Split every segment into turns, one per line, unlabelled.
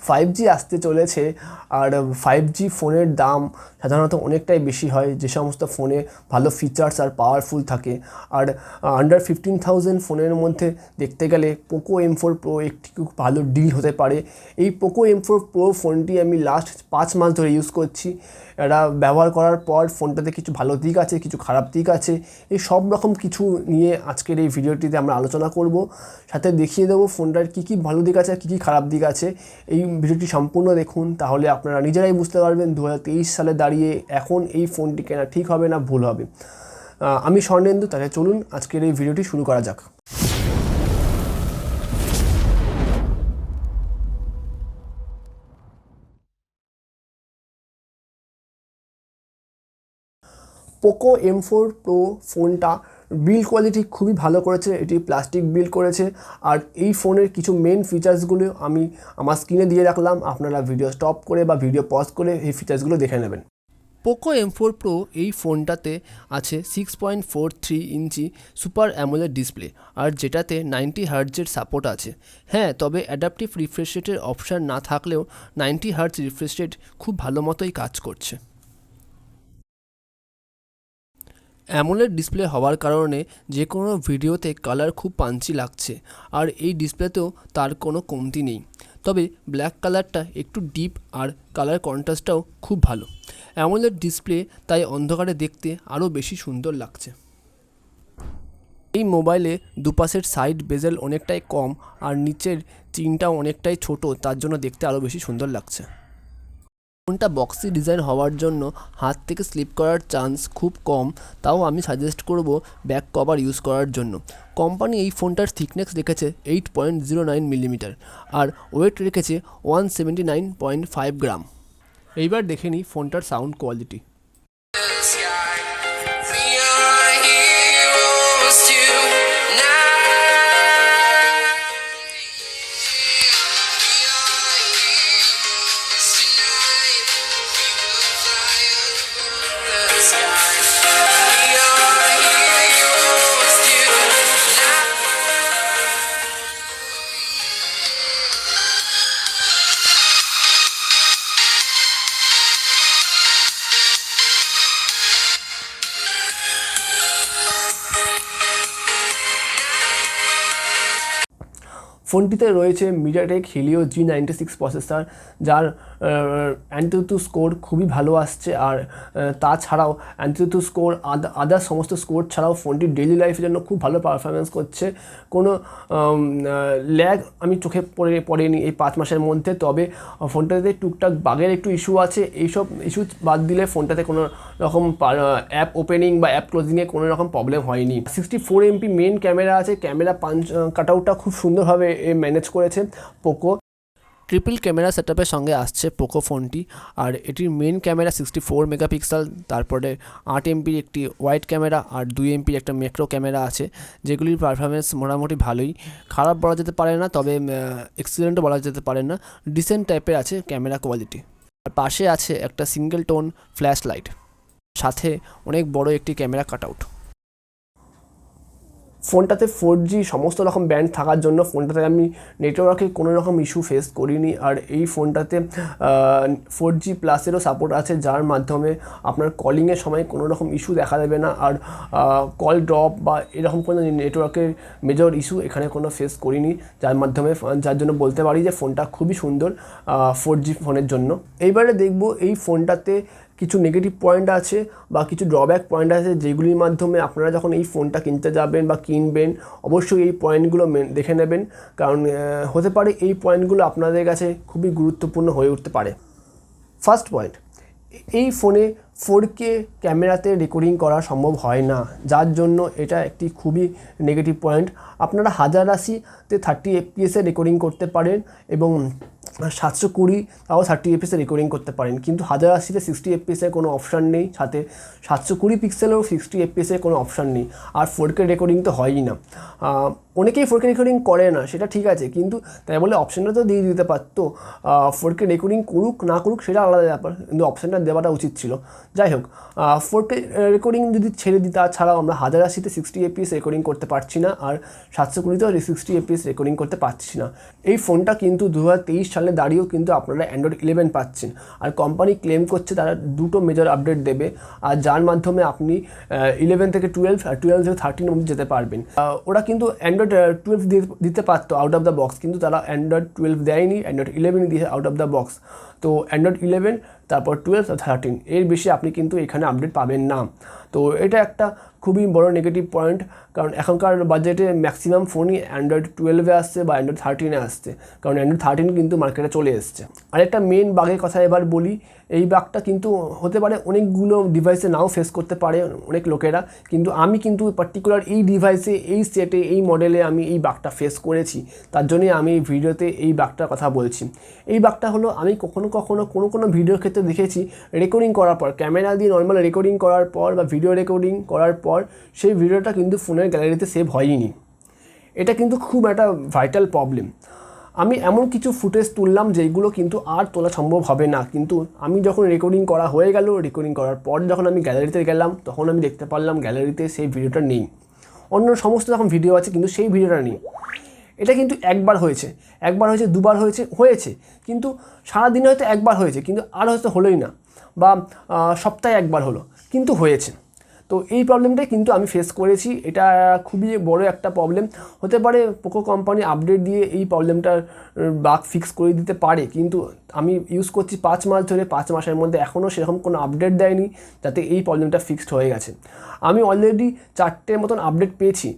5G আসতে চলেছে আর 5G ফোনের দাম সাধারণত অনেকটাই বেশি হয়, যে সমস্ত ফোনে ভালো ফিচার্স আর পাওয়ারফুল থাকে। আর আন্ডার 15,000 ফোনের মধ্যে দেখতে গেলে পোকো M4 Pro একটি খুব ভালো ডিল হতে পারে। এই পোকো M4 Pro ফোনটি আমি লাস্ট 5 মাস ধরে ইউজ করছি। এটা ব্যবহার করার পর ফোনটাতে কিছু ভালো দিক আছে, কিছু খারাপ দিক আছে, এই সব রকম কিছু নিয়ে আজকের এই ভিডিওটিতে আমরা আলোচনা করব। সাথে দেখিয়ে দেবো ফোনটার কী কী ভালো দিক আছে আর কী কী খারাপ দিক আছে। এই ভিডিওটি সম্পূর্ণ দেখুন, তাহলে আপনারা নিজেরাই বুঝতে পারবেন 2023 সালে দাঁড়িয়ে এখন এই ফোনটি কেনা ঠিক হবে না ভুল হবে। আমি স্বর্ণেন্দু, তাহলে চলুন আজকের এই ভিডিওটি শুরু করা যাক। পোকো M4 Pro ফোনটা বিল্ড কোয়ালিটি খুবই ভালো করেছে, এটি প্লাস্টিক বিল্ড করেছে। আর এই ফোনের কিছু মেন ফিচার্সগুলো আমি আমার স্ক্রিনে দিয়ে রাখলাম, আপনারা ভিডিও স্টপ করে বা ভিডিও পজ করে এই ফিচার্সগুলো দেখে নেবেন। পোকো M4 Pro এই ফোনটাতে আছে 6.43 ইঞ্চি সুপার অ্যামোলেড ডিসপ্লে, আর যেটাতে 90 হার্টজের সাপোর্ট আছে। হ্যাঁ, তবে অ্যাডাপটিভ রিফ্রেশ রেটের অপশান না থাকলেও 90 হার্টজ রিফ্রেশ রেট খুব ভালো মতোই কাজ করছে। অ্যামোলেড ডিসপ্লে হওয়ার কারণে যে কোনো ভিডিওতে কালার খুব পাঞ্চি লাগছে, আর এই ডিসপ্লেতেও তার কোনো কমতি নেই। তবে ব্ল্যাক কালারটা একটু ডিপ আর কালার কন্ট্রাস্টটাও খুব ভালো। অ্যামোলেড ডিসপ্লে তাই অন্ধকারে দেখতে আরও বেশি সুন্দর লাগছে। এই মোবাইলে দুপাশের সাইড বেজেল অনেকটাই কম আর নিচের চিনটাও অনেকটাই ছোট, তার জন্য দেখতে আরও বেশি সুন্দর লাগছে। ফোনটা বক্সি ডিজাইন হওয়ার জন্য হাত থেকে স্লিপ করার চান্স খুব কম, তাও আমি সাজেস্ট করব ব্যাক কভার ইউজ করার জন্য। কোম্পানি এই ফোনটার থিকনেস রেখেছে 8.09 মিলিমিটার আর ওয়েট রেখেছে 179.5 গ্রাম। এইবার দেখে নিই ফোনটার সাউন্ড কোয়ালিটি। ফোনটিতে রয়েছে মিডিয়াটেক হিলিও G96 প্রসেসর, যার অ্যান্টিথু স্কোর খুবই ভালো আসছে। আর তাছাড়াও অ্যান্টিথু স্কোর আদার সমস্ত স্কোর ছাড়াও ফোনটি ডেইলি লাইফের জন্য খুব ভালো পারফরমেন্স করছে। কোনো ল্যাগ আমি চোখে পড়েনি এই 5 মাসের মধ্যে। তবে ফোনটাতে টুকটাক বাগের একটু ইস্যু আছে, এইসব ইস্যু বাদ দিলে ফোনটাতে কোনো রকম অ্যাপ ওপেনিং বা অ্যাপ ক্লোজিংয়ে কোনো রকম প্রবলেম হয়নি। 64 MP মেন ক্যামেরা আছে, ক্যামেরা পাঞ্চ কাটআউটটা খুব সুন্দরভাবে ম্যানেজ করেছে পোকো। ট্রিপল ক্যামেরা সেটআপের সঙ্গে আসছে পোকো ফোনটি, আর এটির মেন ক্যামেরা 64 মেগাপিক্সেল, তারপরে 8 এমপির একটি ওয়াইড ক্যামেরা আর 2 এমপির একটা ম্যাক্রো ক্যামেরা আছে, যেগুলির পারফরমেন্স মোটামুটি ভালোই, খারাপ বলা যেতে পারে না, তবে এক্সিলেন্টও বলা যেতে পারে না, ডিসেন্ট টাইপের আছে ক্যামেরা কোয়ালিটি। আর পাশে আছে একটা সিঙ্গেল টোন ফ্ল্যাশ লাইট, সাথে অনেক বড় একটি ক্যামেরা কাটআউট। ফোনটাতে 4G সমস্ত রকম ব্যান্ড থাকার জন্য ফোনটাতে আমি নেটওয়ার্কে কোনো রকম ইস্যু ফেস করিনি। আর এই ফোনটাতে 4G প্লাসেরও সাপোর্ট আছে, যার মাধ্যমে আপনার কলিংয়ের সময় কোনো রকম ইস্যু দেখা দেবে না। আর কল ড্রপ বা এরকম কোনো নেটওয়ার্কের মেজর ইস্যু এখানে কোনো ফেস করিনি, যার জন্য বলতে পারি যে ফোনটা খুবই সুন্দর 4G ফোনের জন্য। এইবারে দেখব এই ফোনটাতে কিছু নেগেটিভ পয়েন্ট আছে বা কিছু ড্রব্যাক পয়েন্ট আছে, যেগুলির মাধ্যমে আপনারা যখন এই ফোনটা কিনতে যাবেন বা কিনবেন অবশ্যই এই পয়েন্টগুলো দেখে নেবেন, কারণ হতে পারে এই পয়েন্টগুলো আপনাদের কাছে খুবই গুরুত্বপূর্ণ হয়ে উঠতে পারে। ফার্স্ট পয়েন্ট, এই ফোনে 4K ক্যামেরাতে রেকর্ডিং করা সম্ভব হয় না, যার জন্য এটা একটি খুবই নেগেটিভ পয়েন্ট। আপনারা 1080-তে 30 FPS রেকর্ডিং করতে পারেন এবং 720 তাও 30 FPS রেকর্ডিং করতে পারেন, কিন্তু 1080-তে 60 FPS কোনো অপশান নেই, সাথে 720 পিক্সেলেও 60 FPS কোনো অপশান নেই, আর 4K রেকর্ডিং তো হয়ই না। অনেকেই 4K রেকর্ডিং করে না, সেটা ঠিক আছে, কিন্তু তাই বলে অপশানটা তো দিয়ে দিতে পারতো। 4K রেকর্ডিং করুক না করুক সেটা আলাদা ব্যাপার, কিন্তু অপশানটা দেওয়াটা উচিত ছিল। যাই হোক, 4K রেকর্ডিং যদি ছেড়ে দিই, তাছাড়াও আমরা 1080-তে 60 fps রেকর্ডিং করতে পারছি না, আর 720-তেও 60 fps রেকর্ডিং করতে পারছি না। এই ফোনটা কিন্তু 2023 সালে দাঁড়িয়েও কিন্তু আপনারা অ্যান্ড্রয়েড 11 পাচ্ছেন, আর কোম্পানি ক্লেম করছে তারা 2টো মেজর আপডেট দেবে, আর যার মাধ্যমে আপনি 11 থেকে 12 আর 12 থেকে 13 অবধি যেতে পারবেন। ওরা কিন্তু অ্যান্ড্রয়েড 12 দিতে পারতো আউট অফ দ্য বক্স, কিন্তু তারা অ্যান্ড্রয়েড 12 দেয়নি, অ্যান্ড্রয়েড 11 দিয়েছে আউট অফ দ্য বক্স। তো অ্যান্ড্রয়েড 11, তারপর 12 আর 13, এর বেশি আপনি কিন্তু এখানে আপডেট পাবেন না। তো এটা একটা খুবই বড় নেগেটিভ পয়েন্ট, কারণ এখনকার বাজেটে ম্যাক্সিমাম ফোনই অ্যান্ড্রয়েড 12-এ আসছে বা অ্যান্ড্রয়েড 13-এ আসছে, কারণ অ্যান্ড্রয়েড 13 কিন্তু মার্কেটে চলে এসছে। আরেকটা মেন বাগের কথা এবার বলি, এই বাগটা কিন্তু হতে পারে অনেকগুলো ডিভাইসে নাও ফেস করতে পারে অনেক লোকেরা, কিন্তু আমি কিন্তু পার্টিকুলার এই ডিভাইসে, এই সেটে, এই মডেলে আমি এই বাগটা ফেস করেছি, তার জন্যই আমি এই ভিডিওতে এই বাগটার কথা বলছি। এই বাগটা হলো, আমি কখনো কোনো ভিডিওর ক্ষেত্রে দেখেছি রেকর্ডিং করার পর, ক্যামেরা দিয়ে নর্মাল রেকর্ডিং করার পর বা ভিডিও রেকর্ডিং করার পর সেই ভিডিওটা কিন্তু ফোনের গ্যালারিতে সেভ হয়নি। এটা কিন্তু খুব একটা ভাইটাল প্রবলেম। আমি এমন কিছু ফুটেজ তুললাম যেগুলো কিন্তু আর তোলা সম্ভব হবে না, কিন্তু আমি যখন রেকর্ডিং করা হয়ে গেল, রেকর্ডিং করার পর যখন আমি গ্যালারিতে গেলাম, তখন আমি দেখতে পারলাম গ্যালারিতে সেই ভিডিওটা নেই। অন্য সমস্ত যখন ভিডিও আছে কিন্তু সেই ভিডিওটা নেই। এটা কিন্তু একবার হয়েছে, দুবার হয়েছে, কিন্তু সারাদিনে হয়তো একবার হয়েছে, কিন্তু আর হয়তো হলোই না, বা সপ্তাহে একবার হলো, কিন্তু হয়েছে। তো এই প্রবলেমটাই কিন্তু আমি ফেস করেছি। এটা খুবই বড় একটা প্রবলেম। হতে পারে পোকো কোম্পানি আপডেট দিয়ে এই প্রবলেমটার বাগ ফিক্স করে দিতে পারে, কিন্তু আমি ইউজ করছি 5 মাস ধরে, 5 মাসের মধ্যে এখনও সেরকম কোনো আপডেট দেয়নি যাতে এই প্রবলেমটা ফিক্সড হয়ে গেছে। আমি অলরেডি 4টের মতন আপডেট পেয়েছি,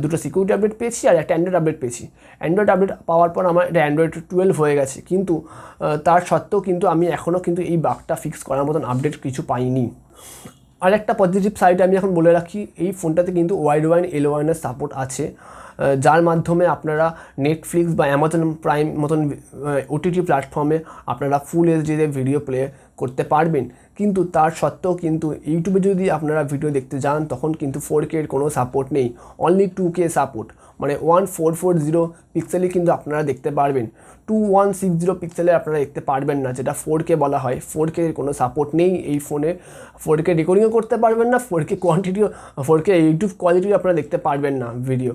2টো সিকিউরিটি আপডেট পেয়েছি আর একটা অ্যান্ড্রয়েড আপডেট পেয়েছি। অ্যান্ড্রয়েড আপডেট পাওয়ার পর আমার এটা অ্যান্ড্রয়েড 12 হয়ে গেছে, কিন্তু তার সত্ত্বেও কিন্তু আমি এখনও কিন্তু এই বাগটা ফিক্স করার মতন আপডেট কিছু পাইনি। আর একটা পজিটিভ সাইড আমি এখন বলে রাখি, এই ফোনটাতে কিন্তু ওয়াইড ওয়াইন L1-এর সাপোর্ট আছে, যার মাধ্যমে আপনারা নেটফ্লিক্স বা অ্যামাজন প্রাইম মতন OTT প্ল্যাটফর্মে আপনারা ফুল এইচডিতে ভিডিও প্লে করতে পারবেন। কিন্তু তার সত্ত্বেও কিন্তু ইউটিউবে যদি আপনারা ভিডিও দেখতে যান, তখন কিন্তু 4K এর কোনো সাপোর্ট নেই, অনলি 2K সাপোর্ট, মানে 1440 পিক্সেলই কিন্তু আপনারা দেখতে পারবেন। 2160 পিক্সেলে আপনারা দেখতে পারবেন না, যেটা 4K বলা হয়। 4K এর কোনো সাপোর্ট নেই এই ফোনে। 4K রেকর্ডিংও করতে পারবেন না, 4K কোয়ান্টিটিও, 4K ইউটিউব কোয়ালিটিও আপনারা দেখতে পারবেন না ভিডিও।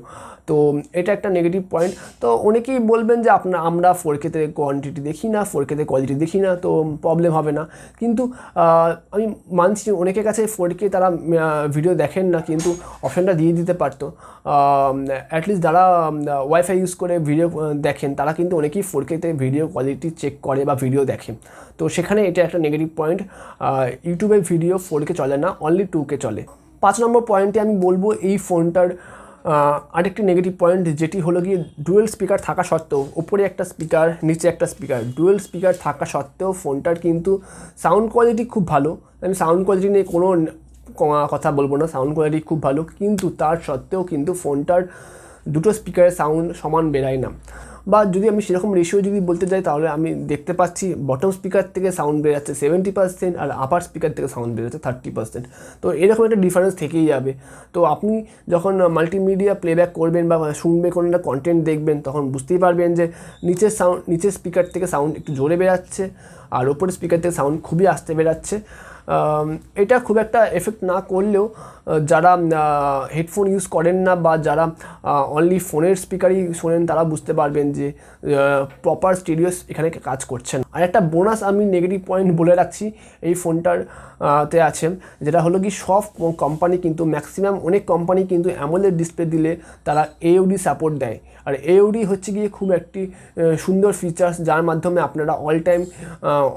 তো এটা একটা নেগেটিভ পয়েন্ট। তো অনেকেই বলবেন যে আমরা 4K-তে কোয়ান্টিটি দেখি না, 4K-তে কোয়ালিটি দেখি না, তো প্রবলেম হবে না। কিন্তু আমি মানছি অনেকের কাছে 4K তারা ভিডিও দেখেন না, কিন্তু অপশানটা দিয়ে দিতে পারতো। অ্যাটলিস্ট যারা ওয়াইফাই ইউজ করে ভিডিও দেখেন, তারা কিন্তু অনেকেই 4K-তে ভিডিও কোয়ালিটি চেক করে বা ভিডিও দেখে। তো সেখানে এটা একটা নেগেটিভ পয়েন্ট। ইউটিউবে ভিডিও 4K চলে না, অনলি 2K চলে। 5 নম্বর পয়েন্টে আমি বলবো এই ফোনটার আরেকটি নেগেটিভ পয়েন্ট, যেটি হলো গিয়ে ডুয়েল স্পিকার থাকা সত্ত্বেও, ওপরে একটা স্পিকার নিচে একটা স্পিকার, ডুয়েল স্পিকার থাকা সত্ত্বেও ফোনটার কিন্তু সাউন্ড কোয়ালিটি খুব ভালো। আমি সাউন্ড কোয়ালিটি নিয়ে কোনো কথা বলবো না, সাউন্ড কোয়ালিটি খুব ভালো, কিন্তু তার সত্ত্বেও কিন্তু ফোনটার 2টো স্পিকারের সাউন্ড সমান বেরায় না। বা যদি আমি সেরকম রেশিও যদি বলতে যাই, তাহলে আমি দেখতে পাচ্ছি বটম স্পিকার থেকে সাউন্ড বেরাচ্ছে 70% আর আপার স্পিকার থেকে সাউন্ড বেরোচ্ছে 30%। তো এরকম একটা ডিফারেন্স থেকেই যাবে। তো আপনি যখন মাল্টিমিডিয়া প্লেব্যাক করবেন বা শুনবে কোনো একটা কন্টেন্ট দেখবেন, তখন বুঝতেই পারবেন যে নিচের স্পিকার থেকে সাউন্ড একটু জোরে বেরাচ্ছে, আর ওপরের স্পিকার থেকে সাউন্ড খুবই আস্তে বেরাচ্ছে। এটা খুব একটা এফেক্ট না করলেও যারা হেডফোন ইউজ করেন না বা যারা অনলি ফোনের স্পিকারই শোনেন, তারা বুঝতে পারবেন যে প্রপার স্টেরিও এখানে কাজ করছে না। আর একটা বোনাস আমি নেগেটিভ পয়েন্ট বলে রাখছি এই ফোনটার তে আছে, যেটা হলো কি সব কোম্পানি কিন্তু ম্যাক্সিমাম অনেক কোম্পানি কিন্তু অ্যামোলেড ডিসপ্লে দিলে তারা AOD সাপোর্ট দেয়। আর AOD হচ্ছে গিয়ে খুব একটি সুন্দর ফিচার্স, যার মাধ্যমে আপনারা অল টাইম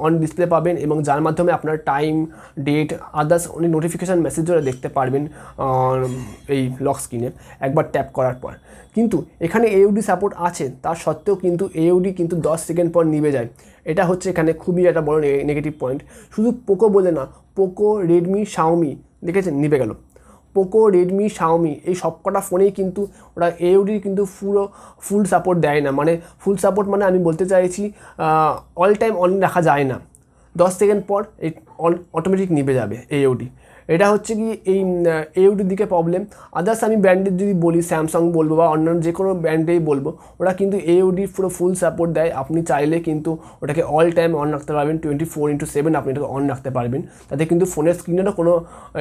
অন ডিসপ্লে পাবেন, এবং যার মাধ্যমে আপনার টাইম, ডেট, আদার্স অনেক নোটিফিকেশান মেসেজও দেখতে পারবেন এই লক স্ক্রিনে একবার ট্যাপ করার পর। কিন্তু এখানে AOD সাপোর্ট আছে, তার সত্ত্বেও কিন্তু AOD কিন্তু 10 সেকেন্ড পর নিভে যায়। এটা হচ্ছে এখানে খুবই একটা বড় নেগেটিভ পয়েন্ট। শুধু পোকো বলে না, পোকো, রেডমি, শাওমি দেখেছেন নিভে গেল। পোকো, রেডমি, শাওমি এই সবকটা ফোনেই কিন্তু ওরা AOD কিন্তু ফুল সাপোর্ট দেয় না। মানে ফুল সাপোর্ট মানে আমি বলতে চাইছি অল টাইম অন রাখা যায় না, 10 সেকেন্ড পর এই অটোমেটিক নিভে যাবে AOD। এটা হচ্ছে কি এই AUDর দিকে প্রবলেম। আদার্স আমি ব্র্যান্ডের যদি বলি, স্যামসাং বলবো বা অন্যান্য যে কোনো ব্র্যান্ডেই বলবো, ওরা কিন্তু AUD পুরো ফুল সাপোর্ট দেয়। আপনি চাইলে কিন্তু ওটাকে অল টাইম অন রাখতে পারবেন, 24/7 আপনি এটাকে অন রাখতে পারবেন। তাতে কিন্তু ফোনের স্ক্রিনেরও কোনো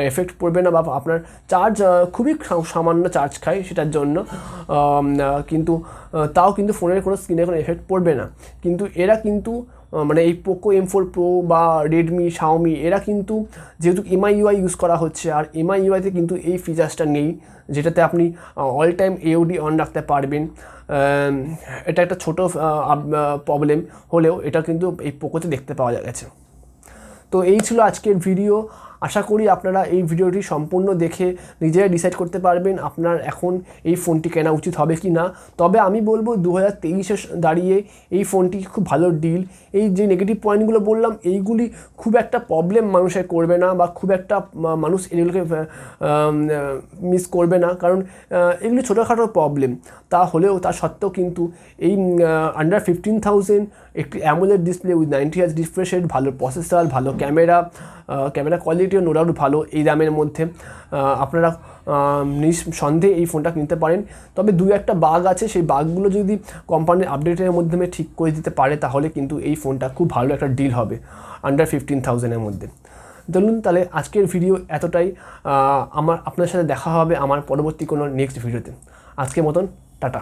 এফেক্ট পড়বে না, বা আপনার চার্জ খুবই সামান্য চার্জ খায় সেটার জন্য, কিন্তু তাও কিন্তু ফোনের কোনো স্ক্রিনে কোনো এফেক্ট পড়বে না। কিন্তু এরা কিন্তু মানে এই পোকো M4 Pro বা রেডমি, শাওমি, এরা কিন্তু যেহেতু MIUI ইউজ করা হচ্ছে, আর MIUIতে কিন্তু এই ফিচার্সটা নেই, যেটাতে আপনি অল টাইম AUD অন রাখতে পারবেন। এটা একটা ছোটো প্রবলেম হলেও এটা কিন্তু এই পোকোতে দেখতে পাওয়া গেছে। তো এই ছিল আজকের ভিডিও। আশা করি আপনারা এই ভিডিওটি সম্পূর্ণ দেখে নিজেরা ডিসাইড করতে পারবেন আপনার এখন এই ফোনটি কেনা উচিত হবে কি না। তবে আমি বলবো 2023-এ দাঁড়িয়ে এই ফোনটি খুব ভালো ডিল। এই যে নেগেটিভ পয়েন্টগুলো বললাম, এইগুলি খুব একটা প্রবলেম মানুষের করবে না, বা খুব একটা মানুষ এগুলোকে মিস করবে না, কারণ এগুলি ছোটোখাটো প্রবলেম। তা হলেও তা সত্ত্বেও কিন্তু এই আন্ডার 15,000 একটি AMOLED display with 90Hz refresh rate, ভালো প্রসেসর, ভালো ক্যামেরা কোয়ালিটিও নো ডাউট ভালো, এই দামের মধ্যে আপনারা নিঃসন্দেহে এই ফোনটা কিনতে পারেন। তবে দু একটা বাগ আছে, সেই বাগগুলো যদি কোম্পানির আপডেটের মাধ্যমে ঠিক করে দিতে পারে, তাহলে কিন্তু এই ফোনটা খুব ভালো একটা ডিল হবে আন্ডার 15,000-এর মধ্যে। ধরুন তাহলে আজকের ভিডিও এতটাই। আপনার সাথে দেখা হবে আমার পরবর্তী কোনো নেক্সট ভিডিওতে। আজকের মতন টাটা।